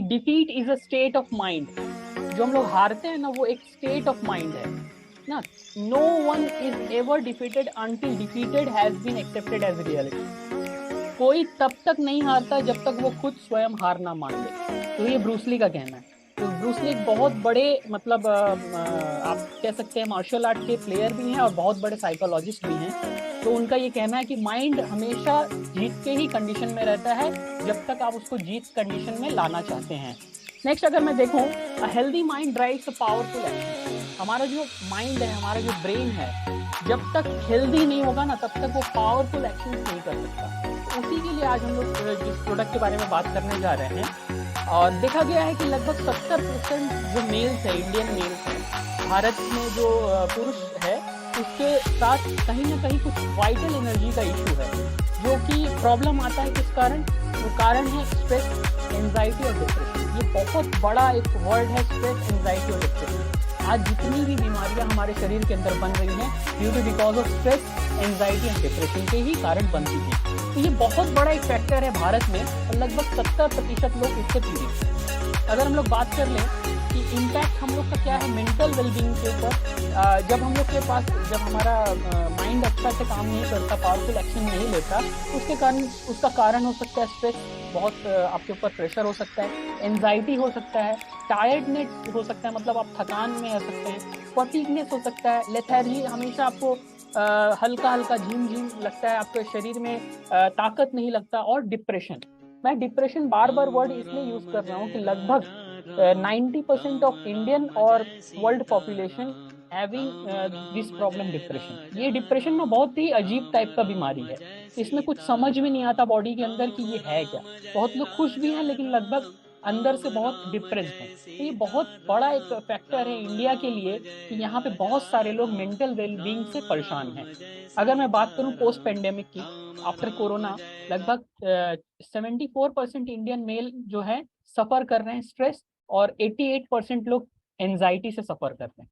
Defeat is a state of mind. जो हम लोग हारते हैं ना, वो एक स्टेट ऑफ माइंड है ना। No one is ever defeated until defeated has been accepted as reality. कोई तब तक नहीं हारता जब तक वो खुद स्वयं हार ना मान ले। तो ये ब्रूसली का कहना है। तो ब्रूसली एक बहुत बड़े मतलब आप कह सकते हैं मार्शल आर्ट के प्लेयर भी हैं और बहुत बड़े साइकोलॉजिस्ट भी हैं। तो उनका ये कहना है कि माइंड हमेशा जीत के ही कंडीशन में रहता है जब तक आप उसको जीत कंडीशन में लाना चाहते हैं। नेक्स्ट अगर मैं देखूं, a healthy mind drives a powerful action. हमारा जो माइंड है, हमारा जो ब्रेन है, जब तक हेल्दी नहीं होगा ना, तब तक वो पावरफुल एक्शन नहीं कर सकता। तो उसी के लिए आज हम लोग जिस प्रोडक्ट के बारे में बात करने जा रहे हैं, और देखा गया है कि लगभग 70% जो मेल्स है, इंडियन मेल्स है, भारत में जो पुरुष है, उसके साथ कहीं ना कहीं कुछ वाइटल एनर्जी का इशू है। जो कि प्रॉब्लम आता है किस कारण? वो कारण है स्ट्रेस, एंजाइटी और डिप्रेशन। ये बहुत बड़ा एक वर्ड है, स्ट्रेस, एंजाइटी और डिप्रेशन। आज जितनी भी बीमारियां हमारे शरीर के अंदर बन रही हैं, due to because of stress, anxiety and depression के ही कारण बनती हैं। तो ये बहुत बड़ा एक फैक्टर है भारत में, और लगभग 70% लोग इससे पीड़ित हैं। अगर हम लोग बात कर लें कि इम्पैक्ट हम लोग का क्या है मेंटल वेलबींग के ऊपर, जब हम लोग के पास, जब हमारा माइंड अच्छा से काम नहीं करता, पावरफुल एक्शन नहीं लेता, उसके कारण, उसका कारण हो सकता है स्ट्रेस, बहुत आपके ऊपर प्रेशर हो सकता है, एंजाइटी हो सकता है, टायर्डनेस हो सकता है, मतलब आप थकान में रह सकते हैं, फटीगनेस हो सकता है, लेथार्जी, हमेशा आपको हल्का हल्का झीम झीम लगता है, आपके शरीर में ताकत नहीं लगता, और डिप्रेशन। मैं डिप्रेशन बार बार वर्ड इसलिए यूज कर रहा हूँ कि लगभग 90% ऑफ इंडियन और world population having this problem, depression. ये डिप्रेशन में बहुत ही अजीब टाइप का बीमारी है। इसमें कुछ समझ में नहीं आता बॉडी के अंदर कि ये है क्या। बहुत लोग खुश भी हैं लेकिन लगभग अंदर से बहुत डिप्रेस्ड हैं। तो ये बहुत बड़ा एक फैक्टर है इंडिया के लिए कि यहाँ पे बहुत सारे लोग मेंटल वेलबींग से परेशान हैं। अगर मैं बात करूं पोस्ट पेंडेमिक की, आफ्टर कोरोना, लगभग 74% इंडियन मेल जो है सफर कर रहे हैं स्ट्रेस, और 88% लोग एंजाइटी से सफर कर रहे हैं।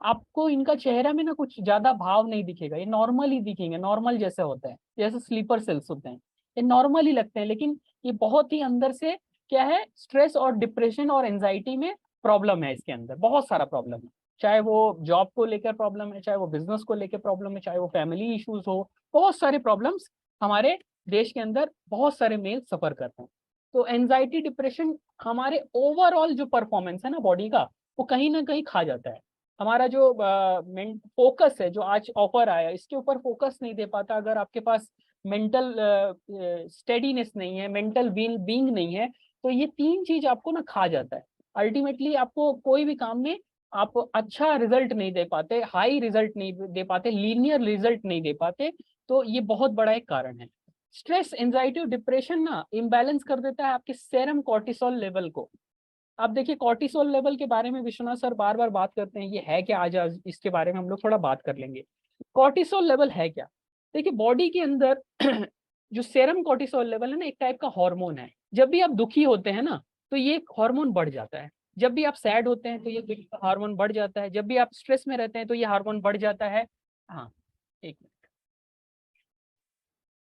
आपको इनका चेहरा में ना कुछ ज्यादा भाव नहीं दिखेगा, ये नॉर्मल ही दिखेंगे, नॉर्मल जैसे होते हैं, जैसे स्लीपर सेल्स होते हैं, ये नॉर्मल ही लगते हैं, लेकिन ये बहुत ही अंदर से क्या है, स्ट्रेस और डिप्रेशन और एंजाइटी में प्रॉब्लम है। इसके अंदर बहुत सारा प्रॉब्लम है, चाहे वो जॉब को लेकर प्रॉब्लम है, चाहे वो बिजनेस को लेकर प्रॉब्लम है, चाहे वो फैमिली इश्यूज हो, बहुत सारे प्रॉब्लम्स हमारे देश के अंदर बहुत सारे मेल सफर करते हैं। तो एंजाइटी, डिप्रेशन हमारे ओवरऑल जो परफॉर्मेंस है ना बॉडी का, वो कहीं ना कहीं खा जाता है। हमारा जो फोकस है, जो आज ऑफर आया, इसके ऊपर फोकस नहीं दे पाता। अगर आपके पास मेंटल स्टेडीनेस नहीं है, मेंटल बीइंग नहीं है, तो ये तीन चीज आपको ना खा जाता है। अल्टीमेटली आपको कोई भी काम में आप अच्छा रिजल्ट नहीं दे पाते, हाई रिजल्ट नहीं दे पाते, लीनियर रिजल्ट नहीं दे पाते। तो ये बहुत बड़ा एक कारण है। स्ट्रेस, एंजाइटी और डिप्रेशन ना इम्बैलेंस कर देता है आपके सेरम कॉर्टिसोल लेवल को। अब देखिए कॉर्टिसोल लेवल के बारे में विश्वनाथ सर बार बार बात करते हैं, ये है क्या? आज इसके बारे में हम लोग थोड़ा बात कर लेंगे। कॉर्टिसोल लेवल है क्या? देखिए बॉडी के अंदर जो सेरम कॉर्टिसोल लेवल है ना, एक टाइप का हार्मोन है। जब भी आप दुखी होते हैं ना, तो ये हार्मोन बढ़ जाता है। जब भी आप सैड होते हैं तो ये हार्मोन बढ़ जाता है। जब भी आप स्ट्रेस में रहते हैं तो ये हार्मोन बढ़ जाता है। हाँ, एक मिनट।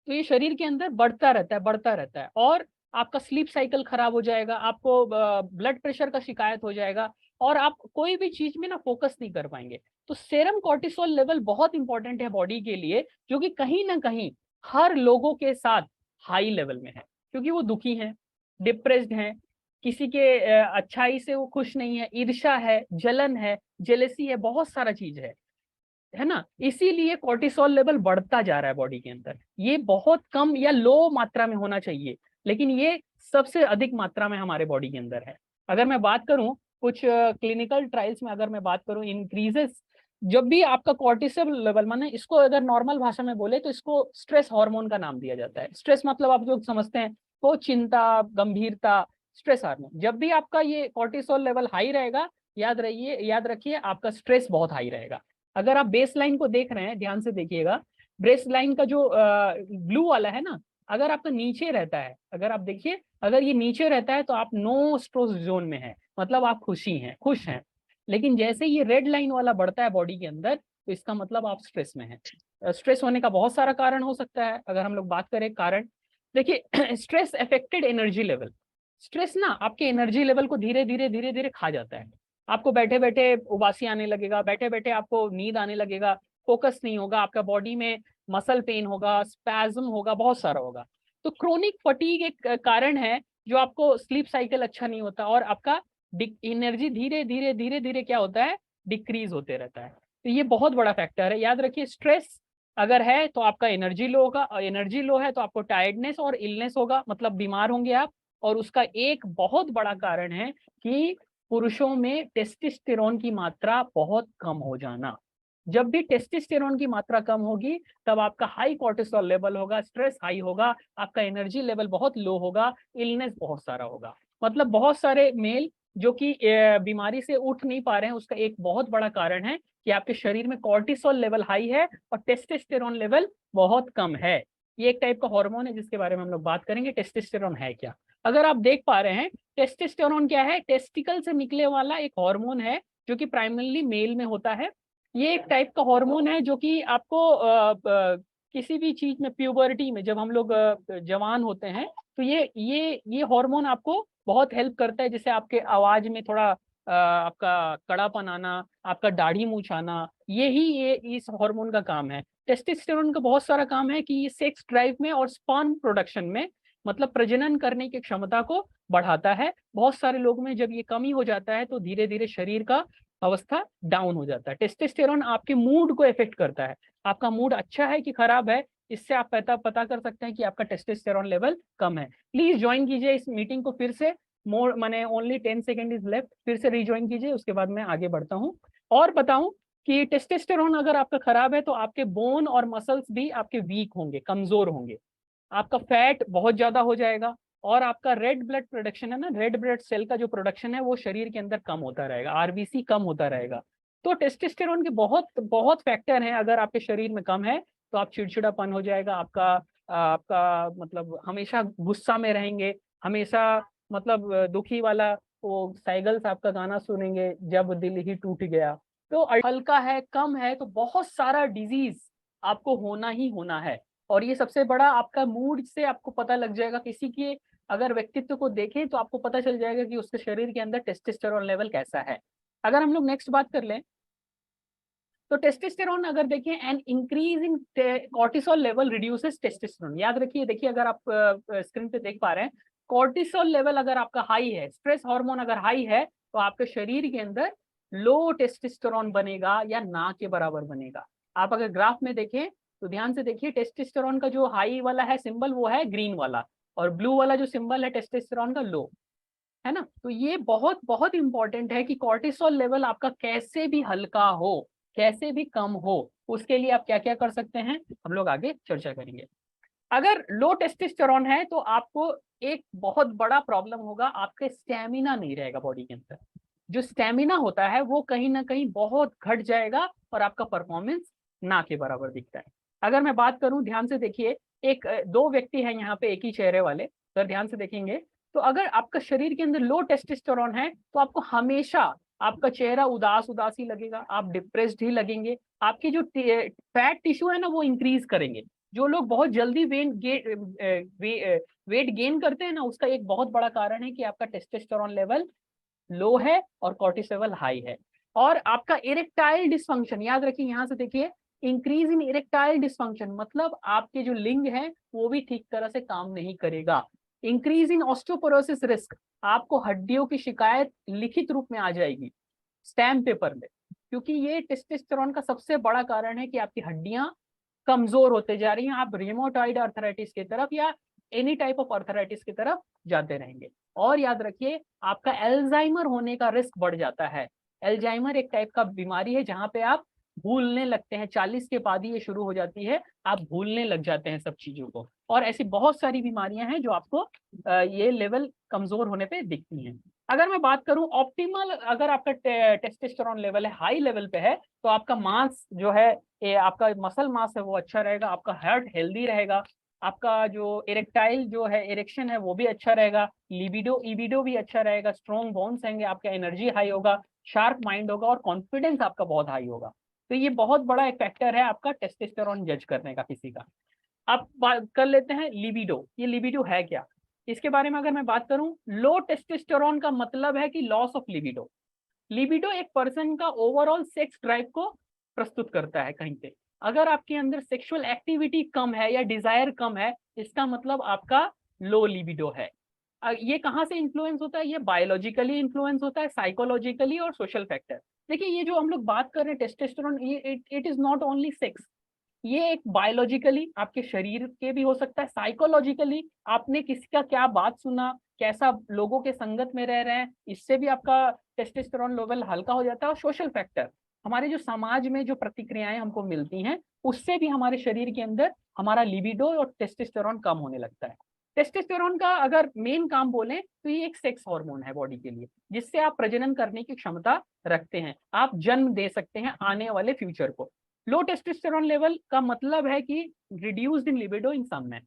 तो ये शरीर के अंदर बढ़ता रहता है, बढ़ता रहता है, और आपका स्लीप साइकिल खराब हो जाएगा, आपको ब्लड प्रेशर का शिकायत हो जाएगा, और आप कोई भी चीज में ना फोकस नहीं कर पाएंगे। तो सेरम कॉर्टिसोल लेवल बहुत इंपॉर्टेंट है बॉडी के लिए, जो कि कहीं ना कहीं हर लोगों के साथ हाई लेवल में है, क्योंकि वो दुखी हैं, डिप्रेस्ड हैं, किसी के अच्छाई से वो खुश नहीं है, ईर्ष्या है, जलन है, जेलेसी है, बहुत सारा चीज है ना। इसीलिए कॉर्टिसोल लेवल बढ़ता जा रहा है बॉडी के अंदर। ये बहुत कम या लो मात्रा में होना चाहिए, लेकिन ये सबसे अधिक मात्रा में हमारे बॉडी के अंदर है। अगर मैं बात करूं कुछ क्लिनिकल ट्रायल्स में, अगर मैं बात करूं इंक्रीजेस, जब भी आपका कॉर्टिसोल लेवल, माने इसको अगर नॉर्मल भाषा में बोले तो इसको स्ट्रेस हार्मोन का नाम दिया जाता है। स्ट्रेस मतलब आप लोग समझते हैं तो चिंता, गंभीरता, स्ट्रेस हार्मोन। जब भी आपका ये कॉर्टिसोल लेवल हाई रहेगा, याद रखिए आपका स्ट्रेस बहुत हाई रहेगा। अगर आप बेस लाइन को देख रहे हैं, ध्यान से देखिएगा, बेस लाइन का जो ब्लू वाला है ना, अगर आपका नीचे रहता है, अगर आप देखिए, अगर ये नीचे रहता है तो आप नो स्ट्रेस जोन में है, मतलब आप खुश हैं। लेकिन जैसे ये रेड लाइन वाला बढ़ता है बॉडी के अंदर, तो इसका मतलब आप स्ट्रेस में हैं। स्ट्रेस होने का बहुत सारा कारण हो सकता है। अगर हम लोग बात करें कारण, देखिए stress affected energy level. Stress ना आपके एनर्जी लेवल को धीरे धीरे खा जाता है। आपको बैठे बैठे उबासी आने लगेगा, बैठे बैठे आपको नींद आने लगेगा, फोकस नहीं होगा, आपका बॉडी में मसल पेन होगा, स्पैज्म होगा, बहुत सारा होगा। तो क्रोनिक फटीग एक कारण है जो आपको स्लीप साइकिल अच्छा नहीं होता और आपका एनर्जी धीरे धीरे क्या होता है, डिक्रीज होते रहता है। तो ये बहुत बड़ा फैक्टर है, याद रखिए। स्ट्रेस अगर है तो आपका एनर्जी लो होगा, और एनर्जी लो है तो आपको टायर्डनेस और इलनेस होगा, मतलब बीमार होंगे आप। और उसका एक बहुत बड़ा कारण है कि पुरुषों में टेस्टोस्टेरोन की मात्रा बहुत कम हो जाना। जब भी टेस्टोस्टेरोन की मात्रा कम होगी तब आपका हाई कोर्टिसोल लेवल होगा, स्ट्रेस हाई होगा, आपका एनर्जी लेवल बहुत लो होगा, इलनेस बहुत सारा होगा। मतलब बहुत सारे मेल जो कि बीमारी से उठ नहीं पा रहे हैं, उसका एक बहुत बड़ा कारण है कि आपके शरीर में कोर्टिसोल लेवल हाई है और टेस्टोस्टेरोन लेवल बहुत कम है। ये एक टाइप का हार्मोन है जिसके बारे में हम लोग बात करेंगे, टेस्टोस्टेरोन है क्या। अगर आप देख पा रहे हैं, टेस्टोस्टेरोन क्या है, टेस्टिकल से निकले वाला एक हार्मोन है जो कि प्राइमरली मेल में होता है। ये एक टाइप का हार्मोन है जो कि आपको किसी भी चीज में, प्यूबर्टी में जब हम लोग जवान होते हैं तो ये हार्मोन आपको बहुत हेल्प करता है, जैसे आपके आवाज में थोड़ा आपका कड़ापन आना, आपका दाढ़ी मूंछ आना, ये इस हार्मोन का काम है। टेस्टोस्टेरोन का बहुत सारा काम है कि ये सेक्स ड्राइव में और स्पर्म प्रोडक्शन में, मतलब प्रजनन करने की क्षमता को बढ़ाता है। बहुत सारे लोग में जब ये कमी हो जाता है तो धीरे धीरे शरीर का अवस्था डाउन हो जाता है। टेस्टोस्टेरोन आपके मूड को इफेक्ट करता है, आपका मूड अच्छा है कि खराब है, इससे आप पता कर सकते हैं कि आपका टेस्टोस्टेरोन लेवल कम है। प्लीज ज्वाइन कीजिए इस मीटिंग को फिर से, मोर माने ओनली 10 सेकेंड इज लेफ्ट, फिर से रिज्वाइन कीजिए, उसके बाद मैं आगे बढ़ता हूँ और बताऊं कि टेस्टोस्टेरोन अगर आपका खराब है तो आपके बोन और मसल्स भी आपके वीक होंगे, कमजोर होंगे, आपका फैट बहुत ज्यादा हो जाएगा और आपका रेड ब्लड प्रोडक्शन है ना, रेड ब्लड सेल का जो प्रोडक्शन है वो शरीर के अंदर कम होता रहेगा, आरबीसी कम होता रहेगा। तो टेस्टोस्टेरोन के बहुत बहुत फैक्टर हैं, अगर आपके शरीर में कम है तो आप चिड़चिड़ापन हो जाएगा, आपका आपका मतलब हमेशा गुस्सा में रहेंगे, हमेशा मतलब दुखी वाला वो साइगल्स आपका गाना सुनेंगे, जब दिल ही टूट गया। तो हल्का है, कम है, तो बहुत सारा डिजीज आपको होना ही होना है। और ये सबसे बड़ा आपका मूड से आपको पता लग जाएगा, किसी के अगर व्यक्तित्व को देखें तो आपको पता चल जाएगा कि उसके शरीर के अंदर टेस्टोस्टेरोन लेवल कैसा है। अगर हम लोग नेक्स्ट बात कर लें तो टेस्टोस्टेरोन अगर देखें, an increase in cortisol level reduces testosterone. याद रखिए, देखिए अगर आप स्क्रीन पे देख पा रहे हैं, कॉर्टिसोल लेवल अगर आपका हाई है, स्ट्रेस हार्मोन अगर हाई है तो आपके शरीर के अंदर लो टेस्टोस्टेरोन बनेगा या ना के बराबर बनेगा। आप अगर ग्राफ में देखें तो ध्यान से देखिए, टेस्टोस्टेरोन का जो हाई वाला है सिंबल वो है ग्रीन वाला, और ब्लू वाला जो सिंबल है टेस्टोस्टेरोन का लो है ना। तो ये बहुत बहुत इंपॉर्टेंट है कि कॉर्टिसोल लेवल आपका कैसे भी हल्का हो, कैसे भी कम हो, उसके लिए आप क्या क्या कर सकते हैं हम लोग आगे चर्चा करेंगे। अगर लो टेस्टोस्टेरोन है तो आपको एक बहुत बड़ा प्रॉब्लम होगा, आपके स्टेमिना नहीं रहेगा बॉडी के अंदर। जो स्टेमिना होता है वो कहीं ना कहीं बहुत घट जाएगा और आपका परफॉर्मेंस ना के बराबर दिखता है। अगर मैं बात करूं, ध्यान से देखिए, एक दो व्यक्ति हैं यहाँ पे एक ही चेहरे वाले, तो ध्यान से देखेंगे तो अगर आपका शरीर के अंदर लो टेस्टोस्टेरोन है तो आपको हमेशा आपका चेहरा उदास उदास ही लगेगा, आप डिप्रेस्ड ही लगेंगे, आपकी जो फैट टिश्यू है ना वो इंक्रीज करेंगे। जो लोग बहुत जल्दी वेट गेन करते हैं ना, उसका एक बहुत बड़ा कारण है कि आपका टेस्टोस्टेरोन लेवल लो है और कॉर्टिसोल हाई है। और आपका इरेक्टाइल डिसफंक्शन, याद रखिए, यहां से देखिए, इंक्रीज इन इरेक्टाइल डिसफंक्शन मतलब आपके जो लिंग है वो भी ठीक तरह से काम नहीं करेगा। इंक्रीज इन ऑस्टियोपोरोसिस रिस्क, आपको हड्डियों की शिकायत लिखित रूप में आ जाएगी स्टैम्प पेपर में, क्योंकि ये टेस्टोस्टेरोन का सबसे बड़ा कारण है कि आपकी हड्डियां कमजोर होते जा रही हैं, आप रिमोटॉइड अर्थराइटिस की तरफ या एनी टाइप ऑफ अर्थराइटिस की तरफ जाते रहेंगे। और याद रखिए, आपका एल्जाइमर होने का रिस्क बढ़ जाता है। एल्जाइमर एक टाइप का बीमारी है जहां पे आप भूलने लगते हैं, 40 के बाद ही ये शुरू हो जाती है, आप भूलने लग जाते हैं सब चीजों को। और ऐसी बहुत सारी बीमारियां हैं जो आपको ये लेवल कमजोर होने पे दिखती हैं। अगर मैं बात करूं ऑप्टिमल, अगर आपका टेस्टोस्टेरोन लेवल है हाई लेवल पे है तो आपका मास जो है, ये आपका मसल मास है वो अच्छा रहेगा, आपका हार्ट हेल्दी रहेगा, आपका जो इरेक्टाइल जो है इरेक्शन है वो भी अच्छा रहेगा, लिबिडो ईबिडो भी अच्छा रहेगा, स्ट्रॉन्ग बोन्स रहेंगे, आपका एनर्जी हाई होगा, शार्प माइंड होगा और कॉन्फिडेंस आपका बहुत हाई होगा। तो ये बहुत बड़ा एक फैक्टर है आपका टेस्टोस्टेरोन जज करने का किसी का। अब बात कर लेते हैं लिबिडो। ये लिबिडो है क्या? इसके बारे में अगर मैं बात करूं, लो टेस्टोस्टेरोन का मतलब है कि लॉस ऑफ लिबिडो। लिबिडो एक पर्सन का ओवरऑल सेक्स ड्राइव को प्रस्तुत करता है कहीं पे। अगर आपके अंदर सेक्सुअल एक्टिविटी कम है या डिजायर कम है, इसका मतलब आपका लो लिबिडो है। ये कहाँ से इन्फ्लुएंस होता है? ये बायोलॉजिकली इन्फ्लुएंस होता है, साइकोलॉजिकली और सोशल फैक्टर। देखिए ये जो हम लोग बात कर रहे हैं testosterone, it is not only sex, ये एक बायोलॉजिकली आपके शरीर के भी हो सकता है, साइकोलॉजिकली आपने किसी का क्या बात सुना, कैसा लोगों के संगत में रह रहे हैं, इससे भी आपका टेस्टोस्टेरोन लेवल हल्का हो जाता है। और सोशल फैक्टर, हमारे जो समाज में जो प्रतिक्रियाएं हमको मिलती हैं, उससे भी हमारे शरीर के अंदर हमारा लिबिडो और टेस्टोस्टेरोन कम होने लगता है। टेस्टोस्टेरोन का अगर मेन काम बोले तो ये एक सेक्स हार्मोन है बॉडी के लिए, जिससे आप प्रजनन करने की क्षमता रखते हैं, आप जन्म दे सकते हैं आने वाले फ्यूचर को। लो टेस्टोस्टेरोन लेवल का मतलब है कि reduced in libido in some man.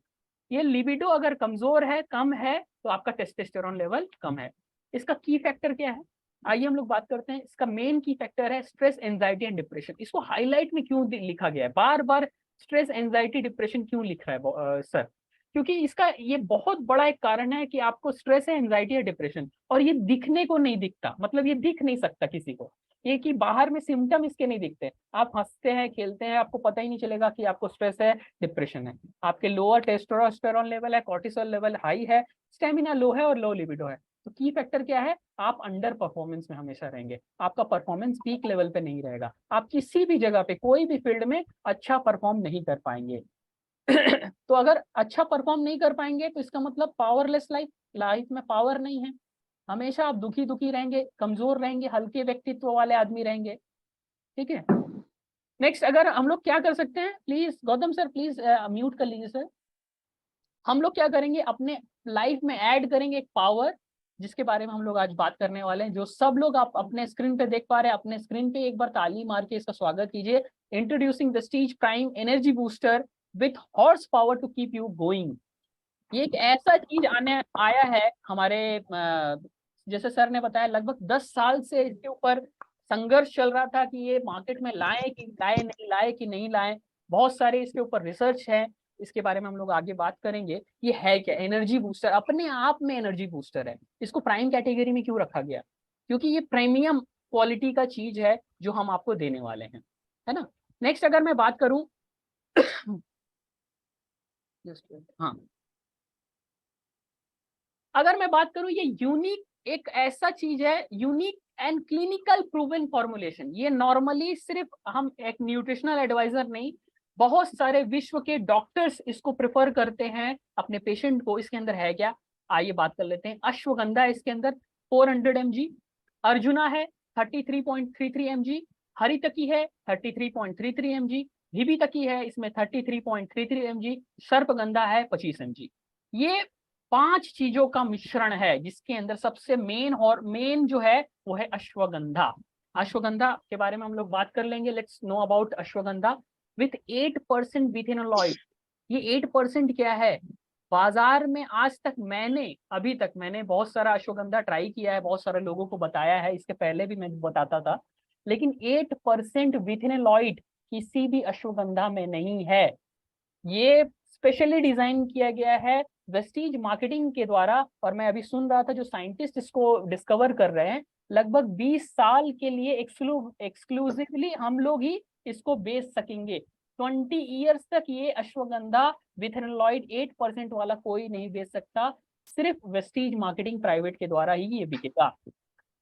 ये लिबिडो अगर कमजोर है, कम है, तो आपका टेस्टोस्टेरोन लेवल कम है। इसका की फैक्टर क्या है, आइए हम लोग बात करते हैं। इसका मेन की फैक्टर है स्ट्रेस, एंजाइटी एंड डिप्रेशन। इसको हाईलाइट में क्यों लिखा गया है बार बार, स्ट्रेस, एंजाइटी, डिप्रेशन क्यों लिख रहा है सर? क्योंकि इसका ये बहुत बड़ा एक कारण है कि आपको स्ट्रेस है, एंजाइटी है, डिप्रेशन, और ये दिखने को नहीं दिखता, मतलब ये दिख नहीं सकता किसी को, ये कि बाहर में सिम्टम इसके नहीं दिखते। आप हंसते हैं, खेलते हैं, आपको पता ही नहीं चलेगा कि आपको स्ट्रेस है, डिप्रेशन है। आपके लोअर टेस्टोस्टेरोन लेवल है, कॉर्टिसोल लेवल हाई है, स्टेमिना लो है और लो लिबिडो है। तो की फैक्टर क्या है, आप अंडर परफॉर्मेंस में हमेशा रहेंगे, आपका परफॉर्मेंस पीक लेवल पे नहीं रहेगा, आप किसी भी जगह पे कोई भी फील्ड में अच्छा परफॉर्म नहीं कर पाएंगे। तो अगर अच्छा परफॉर्म नहीं कर पाएंगे तो इसका मतलब पावरलेस लाइफ, लाइफ में पावर नहीं है, हमेशा आप दुखी दुखी रहेंगे, कमजोर रहेंगे, हल्के व्यक्तित्व वाले आदमी रहेंगे। ठीक है, नेक्स्ट अगर हम लोग क्या कर सकते हैं, please Gautam sir please mute कर लीजिए सर। हम लोग क्या करेंगे, अपने लाइफ में ऐड करेंगे एक पावर, जिसके बारे में हम लोग आज बात करने वाले हैं, जो सब लोग आप अपने स्क्रीन पे देख पा रहे हैं। अपने स्क्रीन पे एक बार ताली मार के इसका स्वागत कीजिए। Introducing Vestige prime energy booster with horse power to keep you going. ये एक ऐसा चीज आने आया है हमारे, जैसे सर ने बताया, लगभग 10 साल से इसके ऊपर संघर्ष चल रहा था कि ये मार्केट में लाए कि लाए, नहीं लाए कि नहीं लाए। बहुत सारे इसके ऊपर रिसर्च है, इसके बारे में हम लोग आगे बात करेंगे। ये है क्या, एनर्जी बूस्टर, अपने आप में एनर्जी बूस्टर है। इसको प्राइम कैटेगरी में क्यों रखा गया, क्योंकि ये प्रीमियम क्वालिटी का चीज है जो हम आपको देने वाले हैं, है ना। नेक्स्ट अगर मैं बात करूं हाँ, अगर मैं बात करूं, ये यूनिक एक ऐसा चीज है, unique and clinical proven formulation. ये नॉर्मली सिर्फ हम एक न्यूट्रिशनल एडवाइजर नहीं, बहुत सारे विश्व के डॉक्टर्स इसको प्रेफर करते हैं अपने पेशेंट को। इसके अंदर है क्या, आइए बात कर लेते हैं। अश्वगंधा है इसके अंदर 400 mg, अर्जुना है 33.33 mg, हरितकी है 33.33 mg, तकी है इसमें 33.33 mg, सर्पगंधा है 25 mg। ये 5 चीजों का मिश्रण है, जिसके अंदर सबसे मेन और मेन जो है वो है अश्वगंधा। अश्वगंधा के बारे में हम लोग बात कर लेंगे। Let's know about ashwagandha with 8% विथेनोलॉइड। ये 8% क्या है, बाजार में आज तक अभी तक मैंने बहुत सारा अश्वगंधा ट्राई किया है, बहुत सारे लोगों को बताया है, इसके पहले भी मैं बताता था, लेकिन 8% विथेनोलॉइड किसी भी अश्वगंधा में नहीं है। ये स्पेशली डिजाइन किया गया है वेस्टीज मार्केटिंग के द्वारा। और मैं अभी सुन रहा था जो साइंटिस्ट इसको डिस्कवर कर रहे हैं, लगभग 20 साल के लिए एक्सक्लूसिवली हम लोग ही इसको बेच सकेंगे। 20 ईयर्स तक ये अश्वगंधा विथेनोलॉइड 8% वाला कोई नहीं बेच सकता, सिर्फ वेस्टीज मार्केटिंग प्राइवेट के द्वारा ही ये बिकेगा।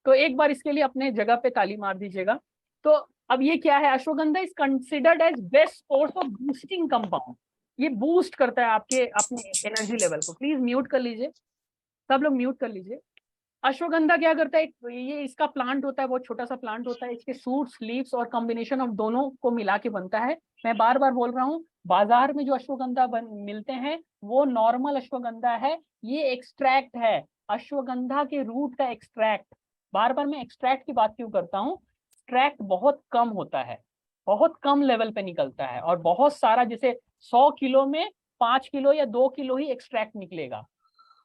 तो एक बार इसके लिए अपने जगह पे ताली मार दीजिएगा। तो अब ये क्या है, ashwagandha is considered as best source of boosting compound. ये बूस्ट करता है आपके अपने एनर्जी लेवल को। प्लीज म्यूट कर लीजिए, सब लोग म्यूट कर लीजिए। अश्वगंधा क्या करता है, ये इसका प्लांट होता है, बहुत छोटा सा प्लांट होता है, इसके सूट्स, लीव्स और कॉम्बिनेशन ऑफ दोनों को मिला के बनता है। मैं बार बार बोल रहा हूँ, बाजार में जो अश्वगंधा मिलते हैं वो नॉर्मल अश्वगंधा है, ये एक्सट्रैक्ट है, अश्वगंधा के रूट का एक्सट्रैक्ट। बार बार मैं एक्सट्रैक्ट की बात क्यों करता हूँ, एक्सट्रैक्ट बहुत कम होता है, बहुत कम लेवल पे निकलता है, और बहुत सारा, जैसे 100 किलो में 5 किलो या 2 किलो ही एक्सट्रैक्ट निकलेगा,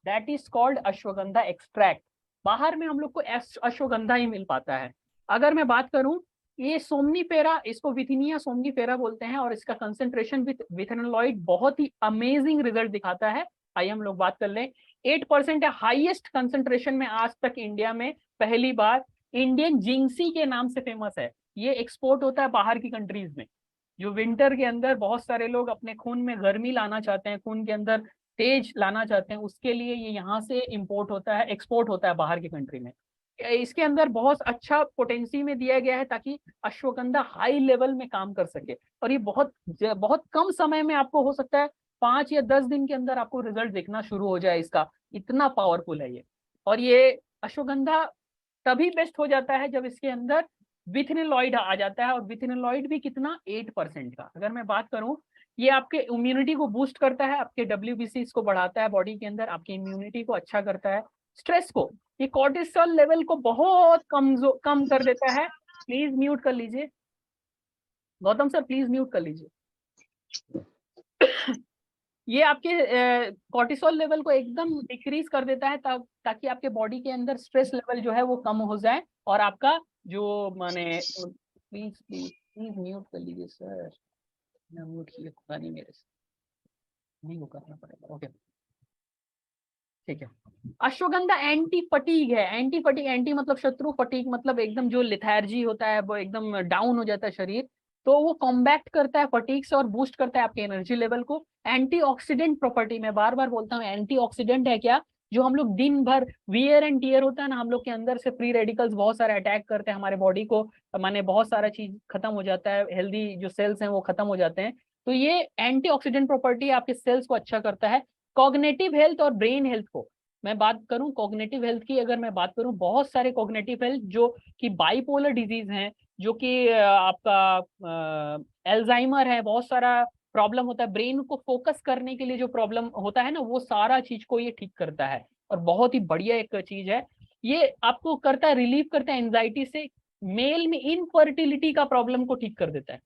that is called ashwagandha extract. बाहर में हम लोग को अश्वगंधा ही मिल पाता है। अगर मैं बात करूं, ये सोमनीफेरा, इसको विथिनिया सोमनीफेरा बोलते हैं, और इसका कंसेंट्रेशन विथ विथेनोलॉइड बहुत ही अमेजिंग रिजल्ट दिखाता है। आइए हम लोग बात कर लें। 8% है, हाईएस्ट कंसंट्रेशन में आज तक इंडिया में पहली बार। इंडियन जिंसी के नाम से फेमस है, ये एक्सपोर्ट होता है बाहर की कंट्रीज में। जो विंटर के अंदर बहुत सारे लोग अपने खून में गर्मी लाना चाहते हैं, खून के अंदर तेज लाना चाहते हैं, उसके लिए ये यहाँ से इंपोर्ट होता है, एक्सपोर्ट होता है बाहर की कंट्री में। इसके अंदर बहुत अच्छा पोटेंसी में दिया गया है ताकि अश्वगंधा हाई लेवल में काम कर सके। और ये बहुत बहुत कम समय में आपको हो सकता है 5 या 10 दिन के अंदर आपको रिजल्ट देखना शुरू हो जाए इसका, इतना पावरफुल है ये। और ये अश्वगंधा तभी बेस्ट हो जाता है जब इसके अंदर विथिनलॉइड आ जाता है, और विथिनलॉइड भी कितना, 8% का। अगर मैं बात करूं, ये आपके इम्यूनिटी को बूस्ट करता है, आपके WBC को बढ़ाता है बॉडी के अंदर, आपकी इम्यूनिटी को अच्छा करता है, स्ट्रेस को, ये कॉर्टिसोल लेवल को बहुत कम कर देता है। प्लीज म्यूट कर लीजिए गौतम सर, प्लीज म्यूट कर लीजिए। ये आपके कॉर्टिसोल लेवल को एकदम डिक्रीज कर देता है ताकि आपके बॉडी के अंदर स्ट्रेस लेवल जो है वो कम हो जाए, और आपका जो माने, प्लीज प्लीज प्लीज म्यूट कर लीजिए सर, म्यूट किए होगा नहीं मेरे से, नहीं वो करना पड़ेगा। ओके ठीक है। अश्वगंधा एंटी फटीग है, एंटी फटीग, एंटी मतलब शत्रु, फटीग मतलब एकदम जो लिथार्जी होता है, वो एकदम डाउन हो जाता है शरीर, तो वो कॉम्बैक्ट करता है फटीग से और बूस्ट करता है आपके एनर्जी लेवल को। एंटीऑक्सीडेंट प्रॉपर्टी, मैं बार बार बोलता हूँ, एंटीऑक्सीडेंट है क्या, जो हम लोग दिन भर वियर एंड टीयर होता है ना, हम लोग के अंदर से फ्री रेडिकल्स बहुत सारे अटैक करते हैं हमारे बॉडी को, माने बहुत सारा चीज खत्म हो जाता है, हेल्दी जो सेल्स हैं वो खत्म हो जाते हैं। तो ये एंटीऑक्सीडेंट प्रॉपर्टी आपके सेल्स को अच्छा करता है। कॉग्निटिव हेल्थ और ब्रेन हेल्थ को मैं बात करूं, कॉग्निटिव हेल्थ की अगर मैं बात करूं, बहुत सारे कॉग्निटिव हेल्थ जो कि बाइपोलर डिजीज हैं, जो कि आपका एल्जाइमर है, बहुत सारा प्रॉब्लम होता है ब्रेन को फोकस करने के लिए, जो प्रॉब्लम होता है ना, वो सारा चीज को ये ठीक करता है। और बहुत ही बढ़िया एक चीज है ये, आपको करता है, रिलीव करता है एंजाइटी से। मेल में इनफर्टिलिटी का प्रॉब्लम को ठीक कर देता है।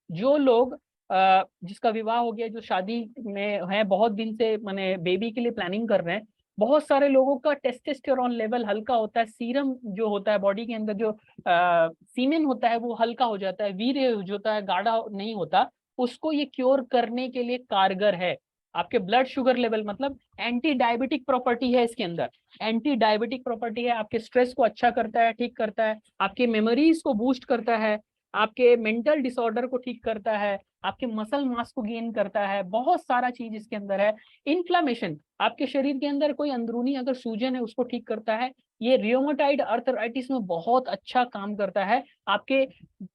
जो लोग जिसका विवाह हो गया, जो शादी में है, बहुत दिन से माने बेबी के लिए प्लानिंग कर रहे हैं, बहुत सारे लोगों का टेस्टोस्टेरोन लेवल हल्का होता है, सीरम जो होता है बॉडी के अंदर, जो सीमेन होता है वो हल्का हो जाता है, वीर्य जो होता है गाढ़ा नहीं होता, उसको ये क्योर करने के लिए कारगर है। आपके ब्लड शुगर लेवल, मतलब एंटी डायबिटिक प्रॉपर्टी है इसके अंदर, एंटी डायबिटिक प्रॉपर्टी है, आपके स्ट्रेस को अच्छा करता है, ठीक करता है, आपके मेमोरीज को बूस्ट करता है, आपके मेंटल डिसऑर्डर को ठीक करता है, आपके मसल मास को गेन करता है, बहुत सारा चीज इसके अंदर है। इन्फ्लामेशन, आपके शरीर के अंदर कोई अंदरूनी अगर सूजन है उसको ठीक करता है। ये रियोमेटॉइड अर्थराइटिस में बहुत अच्छा काम करता है। आपके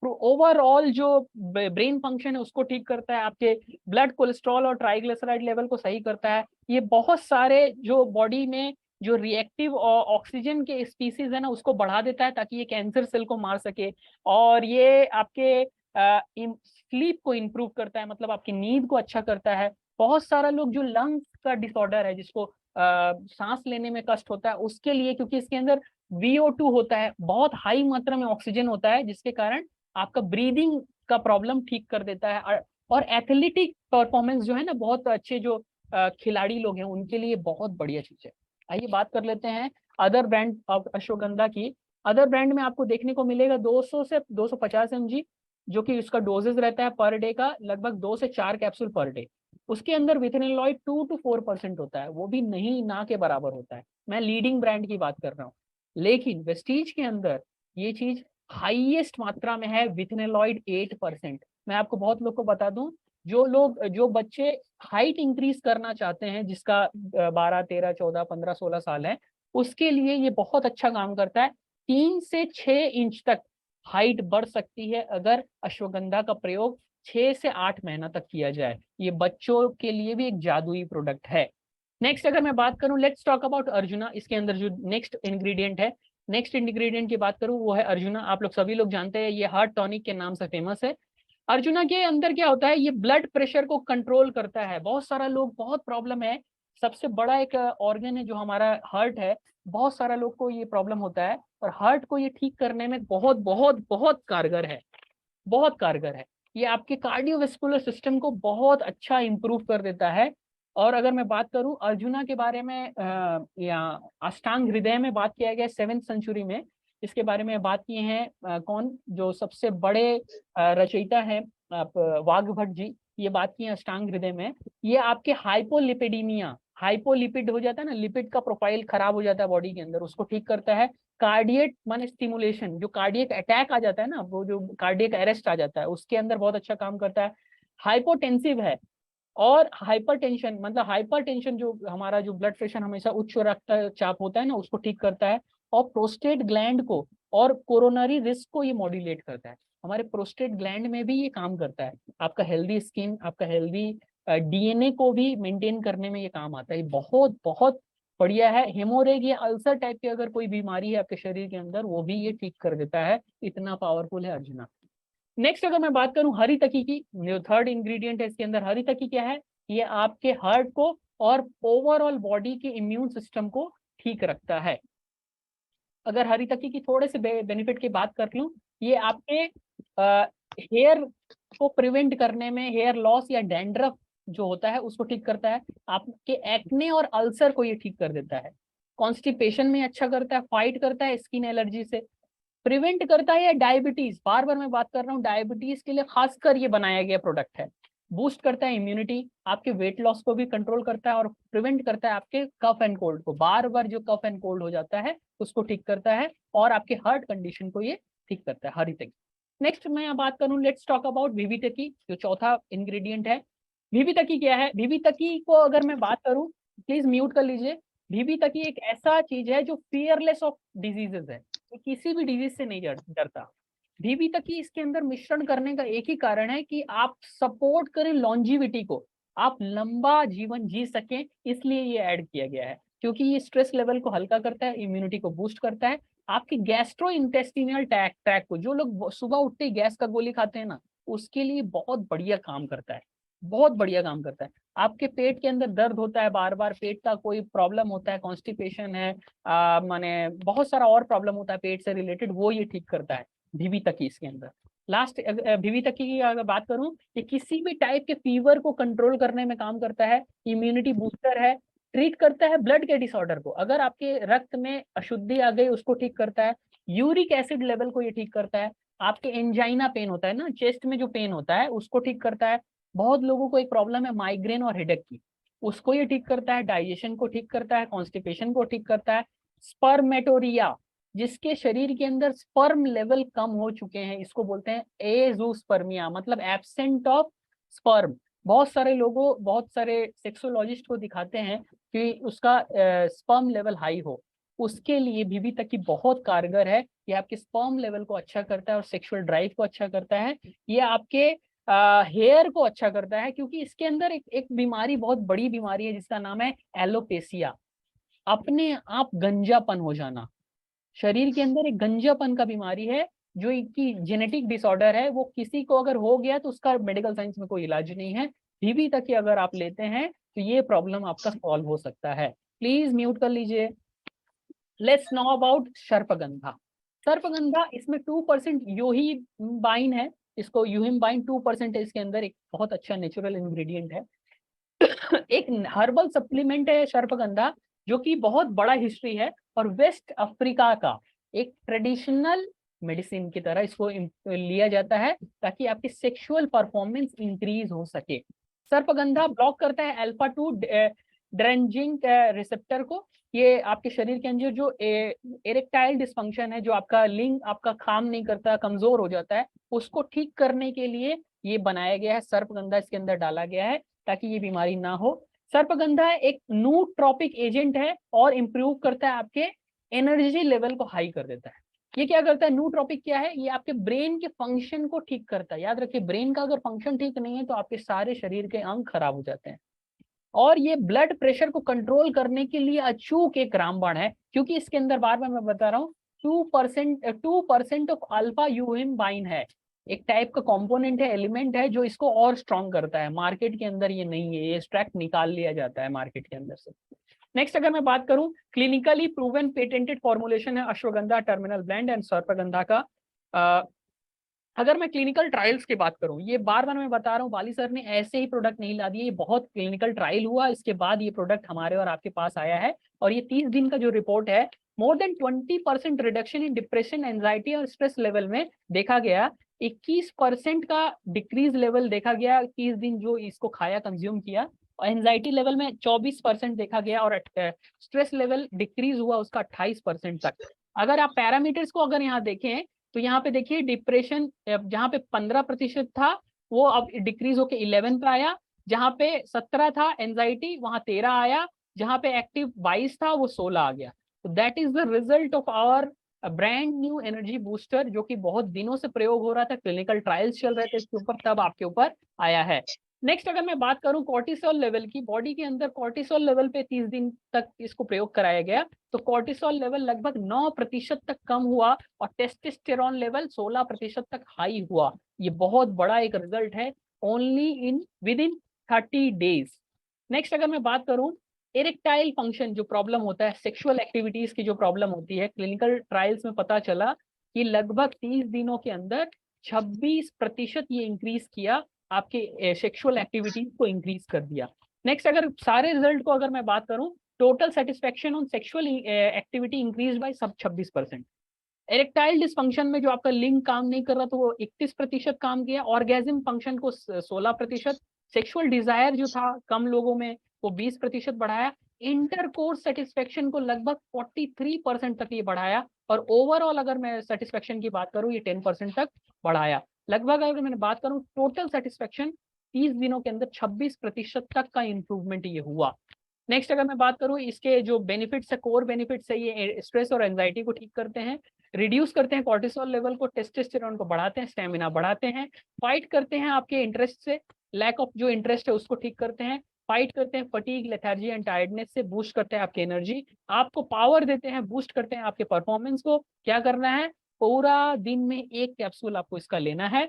ओवरऑल जो ब्रेन फंक्शन है उसको ठीक करता है, आपके ब्लड कोलेस्ट्रॉल और ट्राइग्लिसराइड लेवल को सही करता है। ये बहुत सारे जो बॉडी में जो रिएक्टिव ऑक्सीजन के स्पीसीज है ना, उसको बढ़ा देता है ताकि ये कैंसर सेल को मार सके। और ये आपके स्लीप को इम्प्रूव करता है, मतलब आपकी नींद को अच्छा करता है। बहुत सारा लोग जो लंग्स का डिसऑर्डर है, जिसको सांस लेने में कष्ट होता है, उसके लिए, क्योंकि इसके अंदर VO2 होता है, बहुत हाई मात्रा में ऑक्सीजन होता है, जिसके कारण आपका ब्रीदिंग का प्रॉब्लम ठीक कर देता है। और एथलेटिक परफॉर्मेंस जो है ना, बहुत अच्छे जो खिलाड़ी लोग हैं उनके लिए बहुत बढ़िया चीज है। आइए बात कर लेते हैं अदर ब्रांड ऑफ अश्वगंधा की। अदर ब्रांड में आपको देखने को मिलेगा 200 से 250 mg, जो कि इसका डोजेज रहता है पर डे का, लगभग 2 से 4 कैप्सूल पर डे। उसके अंदर विथिनिलॉइड 2 to 4% होता है, वो भी नहीं ना के बराबर होता है। मैं लीडिंग ब्रांड की बात कर रहा हूँ, लेकिन वेस्टीज के अंदर ये चीज हाईएस्ट मात्रा में है, विथिनिलॉइड 8%। मैं आपको बहुत लोग को बता दूं, जो बच्चे हाइट इंक्रीज करना चाहते हैं, जिसका 12 13 14 15 16 साल है, उसके लिए ये बहुत अच्छा काम करता है। 3 से 6 इंच तक हाइट बढ़ सकती है अगर अश्वगंधा का प्रयोग 6 से 8 महीना तक किया जाए। ये बच्चों के लिए भी एक जादुई प्रोडक्ट है। नेक्स्ट अगर मैं बात करूं, लेट्स टॉक अबाउट अर्जुना। इसके अंदर जो नेक्स्ट इंग्रेडिएंट है, नेक्स्ट इंग्रेडिएंट की बात करूं वो है अर्जुना। आप लोग सभी लोग जानते हैं ये हार्ट टॉनिक के नाम से फेमस है। अर्जुना के अंदर क्या होता है, ये ब्लड प्रेशर को कंट्रोल करता है। बहुत सारा लोग, बहुत प्रॉब्लम है, सबसे बड़ा एक ऑर्गन है जो हमारा हार्ट है, बहुत सारा लोग को ये प्रॉब्लम होता है, और हार्ट को ये ठीक करने में बहुत बहुत बहुत कारगर है, बहुत कारगर है। ये आपके कार्डियोवेस्कुलर सिस्टम को बहुत अच्छा इंप्रूव कर देता है। और अगर मैं बात करूं अर्जुना के बारे में, या अष्टांग हृदय में बात किया गया 7th सेंचुरी में, इसके बारे में बात किए हैं कौन, जो सबसे बड़े रचयिता है आप वाघभट्ट जी, ये बात की है अष्टांग हृदय में। ये आपके हाइपोलिपिडीमिया, हाइपोलिपिड हो जाता है ना, लिपिड का प्रोफाइल खराब हो जाता है बॉडी के अंदर, उसको ठीक करता है। कार्डियक माने स्टिमुलेशन, जो कार्डियक अटैक आ जाता है ना, वो जो कार्डियक अरेस्ट आ जाता है उसके अंदर बहुत अच्छा काम करता है। हाइपोटेंसिव है, और हाइपरटेंशन मतलब हाइपरटेंशन जो हमारा जो ब्लड प्रेशर हमेशा उच्च रक्तचाप होता है ना, उसको ठीक करता है। और प्रोस्टेट ग्लैंड को और कोरोनरी रिस्क को ये मॉड्यूलेट करता है। हमारे प्रोस्टेट ग्लैंड में भी ये काम करता है। आपका हेल्दी स्किन, आपका हेल्दी डीएनए को भी मेंटेन करने में ये काम आता है। बहुत बहुत बढ़िया है। हेमोरेग या अल्सर टाइप की अगर कोई बीमारी है आपके शरीर के अंदर, वो भी ये ठीक कर देता है। इतना पावरफुल है अर्जुना। नेक्स्ट अगर मैं बात करूं हरी तकी की, जो थर्ड इंग्रेडिएंट है इसके अंदर, हरी तकी क्या है? ये आपके हार्ट को और ओवरऑल बॉडी के इम्यून सिस्टम को ठीक रखता है। अगर हरी तकी की थोड़े से बेनिफिट की बात कर लूं, ये आपके हेयर को प्रिवेंट करने में, हेयर लॉस या डैंड्रफ जो होता है उसको ठीक करता है। आपके एक्ने और अल्सर को ये ठीक कर देता है। कॉन्स्टिपेशन में अच्छा करता है, फाइट करता है स्किन एलर्जी से, प्रिवेंट करता है। डायबिटीज, बार बार मैं बात कर रहा हूँ, डायबिटीज के लिए खासकर ये बनाया गया प्रोडक्ट है। बूस्ट करता है इम्यूनिटी, आपके वेट लॉस को भी कंट्रोल करता है, और प्रिवेंट करता है आपके कफ एंड कोल्ड को, बार बार जो कफ एंड कोल्ड हो जाता है उसको ठीक करता है, और आपके हार्ट कंडीशन को ये ठीक करता है हरी तकी। नेक्स्ट मैं यहाँ बात करूँ, लेट्स टॉक अबाउट विवी तकी, जो चौथा इंग्रेडिएंट है। विवी तकी क्या है? विवी तकी को अगर मैं बात करूँ, प्लीज म्यूट कर लीजिए। विवी तकी एक ऐसा चीज है जो फियरलेस ऑफ डिजीजेस है, किसी भी डिजीज से नहीं डरता। बीबी तक ही इसके अंदर मिश्रण करने का एक ही कारण है कि आप सपोर्ट करें लॉन्जिविटी को, आप लंबा जीवन जी सकें, इसलिए ये ऐड किया गया है। क्योंकि ये स्ट्रेस लेवल को हल्का करता है, इम्यूनिटी को बूस्ट करता है, आपकी गैस्ट्रो इंटेस्टिनल ट्रैक को, जो लोग सुबह उठते ही गैस का गोली खाते हैं ना, उसके लिए बहुत बढ़िया काम करता है, बहुत बढ़िया काम करता है। आपके पेट के अंदर दर्द होता है, बार बार पेट का कोई प्रॉब्लम होता है, कॉन्स्टिपेशन है, माने बहुत सारा और प्रॉब्लम होता है पेट से रिलेटेड, वो ये ठीक करता है भीवी तकी इसके अंदर। लास्ट भीवी तकी की अगर बात करूं, ये किसी भी टाइप के फीवर को कंट्रोल करने में काम करता है, इम्यूनिटी बूस्टर है, ट्रीट करता है ब्लड के डिसऑर्डर को, अगर आपके रक्त में अशुद्धि आ गई उसको ठीक करता है, यूरिक एसिड लेवल को ये ठीक करता है, आपके एंजाइना पेन होता है ना, चेस्ट में जो पेन होता है उसको ठीक करता है। बहुत लोगों को एक प्रॉब्लम है माइग्रेन और हेडेक की, उसको ये ठीक करता है, डाइजेशन को ठीक करता है, कॉन्स्टिपेशन को ठीक करता है। स्पर्मेटोरिया, जिसके शरीर के अंदर स्पर्म लेवल कम हो चुके हैं, इसको बोलते हैं एजोस्पर्मिया, मतलब एब्सेंट ऑफ स्पर्म। बहुत सारे लोगों, बहुत सारे सेक्सोलॉजिस्ट को दिखाते हैं कि उसका स्पर्म लेवल हाई हो, उसके लिए बीबी तक की बहुत कारगर है। ये आपके स्पर्म लेवल को अच्छा करता है और सेक्सुअल ड्राइव को अच्छा करता है। ये आपके हेयर को अच्छा करता है, क्योंकि इसके अंदर एक बीमारी, बहुत बड़ी बीमारी है जिसका नाम है एलोपेसिया, अपने आप गंजापन हो जाना। शरीर के अंदर एक गंजापन का बीमारी है, जो की जेनेटिक डिसऑर्डर है, वो किसी को अगर हो गया तो उसका मेडिकल साइंस में कोई इलाज नहीं है। बीबी तक ही अगर आप लेते हैं तो ये प्रॉब्लम आपका सॉल्व हो सकता है। प्लीज म्यूट कर लीजिए। Let's know about sarpagandha. सर्पगंधा, इसमें 2% यूहिबाइन है, इसको यूहिबाइन 2% है इसके अंदर, एक बहुत अच्छा नेचुरल इंग्रेडिएंट है। एक हर्बल सप्लीमेंट है सर्पगंधा, जो कि बहुत बड़ा हिस्ट्री है, और वेस्ट अफ्रीका का एक ट्रेडिशनल मेडिसिन की तरह इसको लिया जाता है, ताकि आपकी सेक्सुअल परफॉर्मेंस इंक्रीज हो सके। सर्पगंधा ब्लॉक करता है अल्फा 2 ड्रेंजिंग रिसेप्टर को। ये आपके शरीर के अंदर जो एरेक्टाइल डिस्फंक्शन है, जो आपका लिंग आपका काम नहीं करता, कमजोर हो जाता है, उसको ठीक करने के लिए ये बनाया गया है, सर्पगंधा इसके अंदर डाला गया है ताकि ये बीमारी ना हो। सर्पगंधा एक नूट्रोपिक एजेंट है और इंप्रूव करता है आपके एनर्जी लेवल को हाई कर देता है। ये क्या करता है? नूट्रोपिक क्या है? ये आपके ब्रेन के फंक्शन को ठीक करता है। याद रखिए, ब्रेन का अगर फंक्शन ठीक नहीं है तो आपके सारे शरीर के अंग खराब हो जाते हैं। और ये ब्लड प्रेशर को कंट्रोल करने के लिए अचूक एक रामबाण है, क्योंकि इसके अंदर बार बार मैं बता रहा हूँ 2% ऑफ अल्फा यूहिबाइन है, एक टाइप का कंपोनेंट है, एलिमेंट है, जो इसको और स्ट्रॉन्ग करता है। मार्केट के अंदर ये नहीं है, ये एक्सट्रैक्ट निकाल लिया जाता है मार्केट के अंदर से। नेक्स्ट अगर मैं बात करूं, क्लिनिकली प्रूवन पेटेंटेड फॉर्मुलेशन है अश्वगंधा टर्मिनल ब्लेंड एंड सर्पगंधा का। अगर मैं क्लिनिकल ट्रायल्स की बात करूं, ये बार बार मैं बता रहा हूँ, बाली सर ने ऐसे ही प्रोडक्ट नहीं ला दिए, ये बहुत क्लिनिकल ट्रायल हुआ, इसके बाद ये प्रोडक्ट हमारे और आपके पास आया है। और ये 30 दिन का जो रिपोर्ट है, more than 20% reduction in depression, anxiety और स्ट्रेस लेवल में देखा गया। 21% का डिक्रीज लेवल देखा गया 30 दिन जो इसको खाया, कंज्यूम किया। एंजाइटी लेवल में 24% देखा गया और स्ट्रेस लेवल डिक्रीज हुआ उसका 28% तक। अगर आप पैरामीटर्स को अगर यहाँ देखें तो यहाँ पे देखिए डिप्रेशन जहाँ पे 15% था वो अब डिक्रीज होके 11 पे आया, जहाँ पे 17 था एंजाइटी वहां 13 आया, जहाँ पे एक्टिव 22 था वो 16 आ गया। तो that is the result of our brand new energy booster, जो कि बहुत दिनों से प्रयोग हो रहा था, क्लिनिकल ट्रायल्स चल रहे थे इसके ऊपर, तब आपके ऊपर आया है। नेक्स्ट अगर मैं बात करूं कॉर्टिसोल लेवल की, बॉडी के अंदर कॉर्टिसोल लेवल पे 30 दिन तक इसको प्रयोग कराया गया, तो कॉर्टिसोल लेवल लगभग 9% तक कम हुआ और टेस्टोस्टेरोन लेवल 16% तक हाई हुआ। ये बहुत बड़ा एक रिजल्ट है only in with in 30 days. Next अगर मैं बात करूं इरेक्टाइल फंक्शन जो प्रॉब्लम होता है, सेक्सुअल एक्टिविटीज की जो प्रॉब्लम होती है, क्लिनिकल ट्रायल्स में पता चला कि लगभग 30 दिनों के अंदर 26% ये इंक्रीज किया, आपके सेक्सुअल एक्टिविटीज को इंक्रीज कर दिया। नेक्स्ट अगर सारे रिजल्ट को अगर मैं बात करूं, total satisfaction on sexual activity increase by सब 26%। इरेक्टाइल डिसफंक्शन में जो आपका लिंग काम नहीं कर रहा तो वो 31% काम किया, ऑर्गेज्म फंक्शन को 16%, सेक्सुअल डिजायर जो था कम लोगों में वो 20% बढ़ाया, इंटरकोर्स सेटिस्फेक्शन को लगभग 43% तक ये बढ़ाया, और ओवरऑल अगर मैं सेटिस्फेक्शन की बात करूं ये 10% तक बढ़ाया। लगभग अगर मैंने बात करूं टोटल सेटिस्फेक्शन 30 दिनों के अंदर 26% तक का इंप्रूवमेंट ये हुआ। नेक्स्ट अगर मैं बात करूं इसके जो बेनिफिट्स है, कोर बेनिफिट्स है, ये स्ट्रेस और एंजाइटी को ठीक करते हैं, रिड्यूस करते हैं कॉर्टिसोल लेवल को, टेस्टोस्टेरोन को बढ़ाते हैं, स्टेमिना बढ़ाते हैं, फाइट करते हैं आपके इंटरेस्ट से, लैक ऑफ जो इंटरेस्ट है उसको ठीक करते हैं, फाइट करते हैं फटीग, लेथार्जी एंड टायर्डनेस से, बूस्ट करते हैं आपकी एनर्जी, आपको पावर देते हैं, बूस्ट करते हैं आपके परफॉर्मेंस को। क्या करना है, पूरा दिन में एक कैप्सूल आपको इसका लेना है।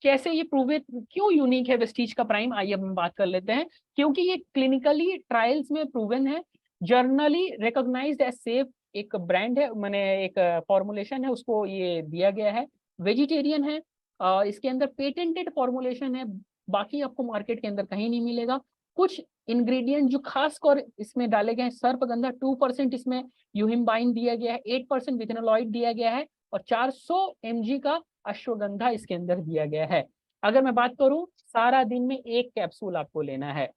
कैसे ये प्रूव, क्यों यूनिक है वेस्टीज का प्राइम, आइए हम बात कर लेते हैं। क्योंकि ये क्लिनिकली ट्रायल्स में प्रूवन है, जर्नली रिकॉग्नाइज्ड एज सेफ एक ब्रांड है, मैंने एक फॉर्मुलेशन है उसको ये दिया गया है, वेजिटेरियन है, इसके अंदर पेटेंटेड फॉर्मुलेशन है, बाकी आपको मार्केट के अंदर कहीं नहीं मिलेगा। कुछ इंग्रेडिएंट जो खास कर इसमें डाले गए हैं, सर्पगंधा 2% इसमें यूहिम्बाइन दिया गया है, 8% विथेनोलॉइड दिया गया है, और 400 mg का अश्वगंधा इसके अंदर दिया गया है। अगर मैं बात करूं सारा दिन में एक कैप्सूल आपको लेना है।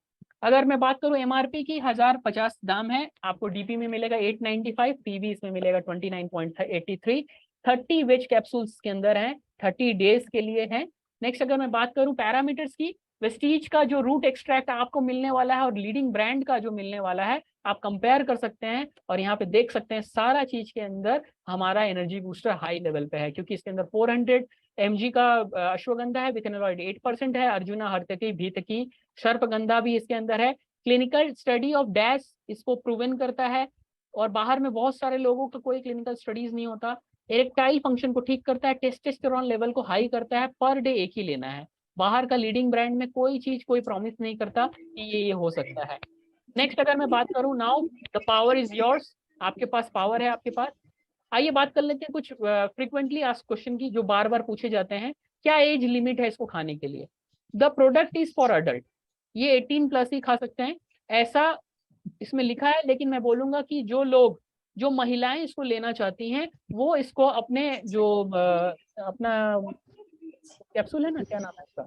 अगर मैं बात करूं एमआरपी की 1050 दाम है, आपको डीपी में मिलेगा 895, पीवी इसमें मिलेगा 29.83, 30 वेज कैप्सूल्स के अंदर हैं, 30 डेज के लिए हैं। नेक्स्ट अगर मैं बात करूं पैरामीटर्स की, वेस्टीज का जो रूट एक्सट्रैक्ट आपको मिलने वाला है और लीडिंग ब्रांड का जो मिलने वाला है आप कंपेयर कर सकते हैं, और यहाँ पे देख सकते हैं सारा चीज के अंदर हमारा एनर्जी बूस्टर हाई लेवल पे है, क्योंकि इसके अंदर 400 mg का अश्वगंधा है, विथेनोलॉइड 8% है, अर्जुना, हर्तकी, भीतकी, सर्पगंधा भी इसके अंदर है। क्लिनिकल स्टडी ऑफ डैश इसको प्रूवन करता है, और बाहर में बहुत सारे लोगों का कोई क्लिनिकल स्टडीज नहीं होता। इरेक्टाइल फंक्शन को ठीक करता है, टेस्टोस्टेरोन लेवल को हाई करता है, पर डे एक ही लेना है। बाहर का लीडिंग ब्रांड में कोई चीज कोई प्रॉमिस नहीं करता कि ये हो सकता है। नेक्स्ट अगर मैं बात करूं, now the power is yours, आपके पास पावर है आपके पास। आइए बात कर लेते हैं कुछ फ्रीक्वेंटली आस्क्ड क्वेश्चन की जो बार बार पूछे जाते हैं। क्या एज लिमिट है इसको खाने के लिए? The product is for adult, ये 18+ ही खा सकते हैं ऐसा इसमें लिखा है, लेकिन मैं बोलूंगा कि जो लोग, जो महिलाएं इसको लेना चाहती हैं वो इसको अपने जो अपना कैप्सूल है ना, क्या नाम है इसका,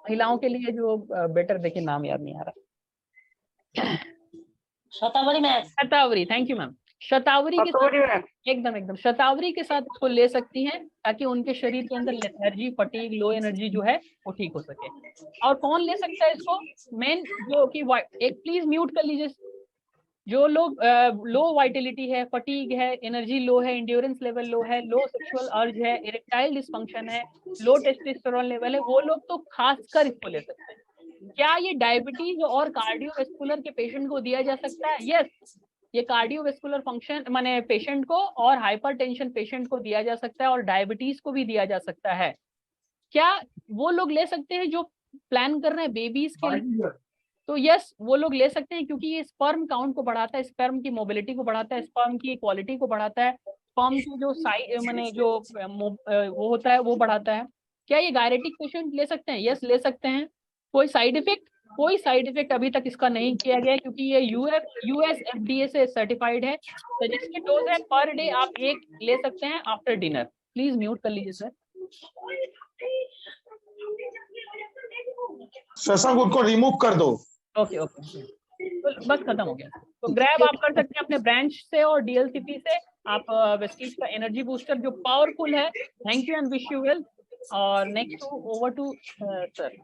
महिलाओं के लिए जो बेटर, देखिए नाम याद नहीं आ रहा, शतावरी मैम, शतावरी, थैंक यू मैम। शतावरी के साथ एकदम शतावरी के साथ इसको ले सकती हैं ताकि उनके शरीर के अंदर लेथार्जी, फटीग, लो एनर्जी जो है वो ठीक हो सके। और कौन ले सकता है इसको? मेन जो कि एक प्लीज म्यूट कर लीजिए, जो लोग लो वाइटिलिटी है, फटीग है, एनर्जी लो है, इंड्योरेंस लेवल लो है, लो सेक्सुअल अर्ज है, इरेक्टाइल डिसफंक्शन है, लो टेस्टोस्टेरोन लेवल है, वो लोग तो खासकर इसको ले सकते हैं। क्या ये डायबिटीज और कार्डियोवेस्कुलर के पेशेंट को दिया जा सकता है? यस, ये कार्डियोवेस्कुलर फंक्शन माने पेशेंट को और हाइपरटेंशन पेशेंट को दिया जा सकता है, और डायबिटीज को भी दिया जा सकता है। क्या वो लोग ले सकते हैं जो प्लान कर रहे हैं बेबीज के लिए? तो यस, वो लोग ले सकते हैं, क्योंकि ये स्पर्म काउंट को बढ़ाता है, स्पर्म की मोबिलिटी को बढ़ाता है, स्पर्म की क्वालिटी को बढ़ाता है, स्पर्म की जो साइज माने जो वो होता है वो बढ़ाता है। क्या ये डायबिटिक पेशेंट ले सकते हैं? यस, ले सकते हैं। कोई साइड इफेक्ट? कोई साइड इफेक्ट अभी तक इसका नहीं किया गया, क्योंकि ये यूएस FDA से सर्टिफाइड है। सजेस्टेड डोज है पर डे आप एक ले सकते हैं आफ्टर डिनर। प्लीज म्यूट कर लीजिए सर। शशांक उसको रिमूव कर दो। ओके ओके, तो बस खत्म हो गया। तो ग्रैब आप कर सकते हैं अपने ब्रांच से और डीएलसीपी से आप वेस्टीज का एनर्जी बूस्टर जो पावरफुल है। Thank you and wish you well. और नेक्स्ट ओवर टू सर।